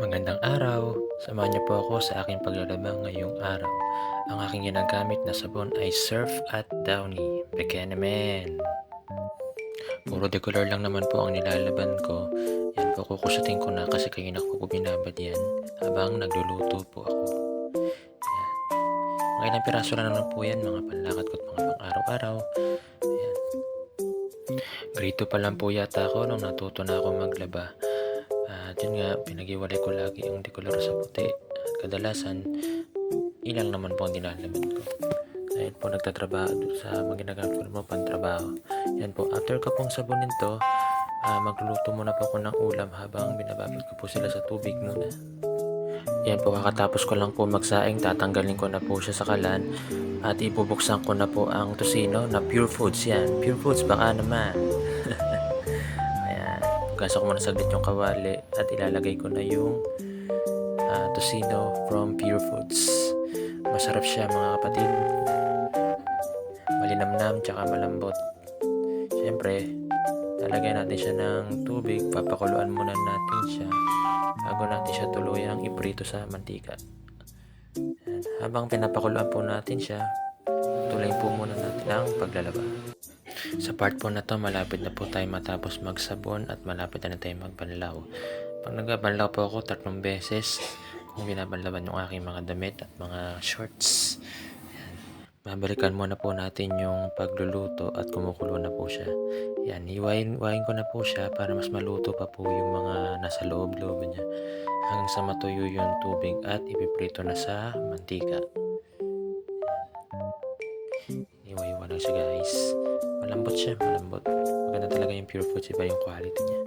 Magandang araw! Samahan niyo po ako sa aking paglalaba ngayong araw. Ang aking ginagamit na sabon ay Surf at Downy. Peke naman! Puro decolor lang naman po ang nilalaban ko. Yan po, kukusutin ko na kasi kanina ko binabad yan habang nagluluto po ako. Yan. Mga ilang piraso lang naman po yan, mga panlakad ko at mga pang araw-araw. Yan. Grito pa lang po yata ako nung natuto na ako maglaba. At yun nga, pinag-iwalay ko lagi ang decolor sa puti. At kadalasan, ilang naman po ang dinalaman ko. Dahil po nagtatrabaho sa mga ginagamit ko naman pantrabaho. Yan po, after ko pong sabunin to, magluluto muna po ako ng ulam habang binababad ko po sila sa tubig muna. Yan po, kakatapos ko lang po magsaing, tatanggalin ko na po siya sa kalan at ibubuksan ko na po ang tocino na Pure Foods. Yan, Pure Foods, baka naman. Gasa ko muna saglit yung kawali at ilalagay ko na yung tocino from Pure Foods. Masarap siya mga kapatid. Malinamnam tsaka malambot. Siyempre, lalagyan natin siya ng tubig. Papakuluan muna natin siya bago natin siya tuluyang iprito sa mantika. Yan. Habang pinapakuluan po natin siya, tuloy po muna natin ang paglalaba. Sa part po na to, malapit na po tayo matapos magsabon at malapit na tayo magbanlaw. Pag nagbanlaw po ako 3 beses kung binabanlawan yung aking mga damit at mga shorts. Yan. Babalikan muna po natin yung pagluluto at kumukulo na po siya. Yan, hiwain ko na po siya para mas maluto pa po yung mga nasa loob-loob niya hanggang sa matuyo yung tubig at ipiprito na sa mantika. Hiwa-hiwa lang siya guys. Malambot siya, malambot. Maganda talaga yung Pure Foods, iba yung quality niya.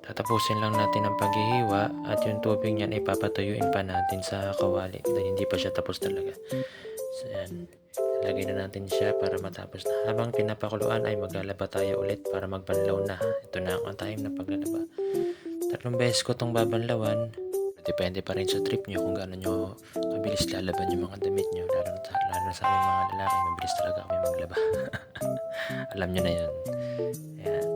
Tatapusin lang natin ang paghihiwa at yung tubig niyan ipapatuyuin pa natin sa kawali dahil hindi pa siya tapos talaga. So yan, lagay na natin siya para matapos na. Habang pinapakuluan ay maglalaba tayo ulit para magbanlaw na. Ito na ang time na paglalaba. 3 beses ko itong babanlawan. Depende pa rin sa trip nyo kung gaano nyo mabilis lalaban yung mga damit nyo. Lalo na sa aming mga lalaki, mabilis talaga kami maglaba. Alam nyo na yun. Ayan.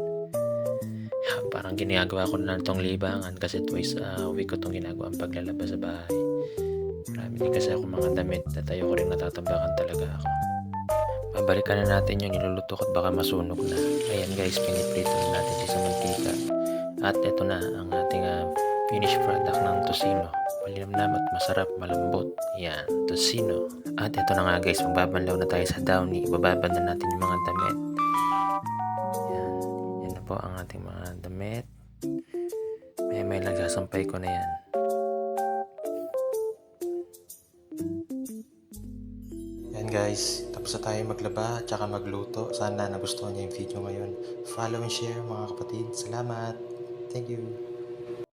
Parang ginagawa ko na itong libangan kasi twice a week ko itong ginagawa ang paglalaba sa bahay. Marami din kasi ako mga damit at ayoko rin natatambakan talaga ako. Babalikan na natin yung niluluto ko at baka masunog na. Ayan guys, piniprito na natin siya sa mantika. At ito na ang ating finished product ng tocino. Malinamnam at masarap, malambot. Yan, tocino. At ito na nga guys, magbabanlaw na tayo sa Downy. Ibababad na natin yung mga damit. Yan, yan na po ang ating mga damit. May nagsasampay ko na yan. Yan guys, tapos na tayo maglaba at saka magluto. Sana nagustuhan niyo yung video ngayon. Follow and share mga kapatid. Salamat. Thank you.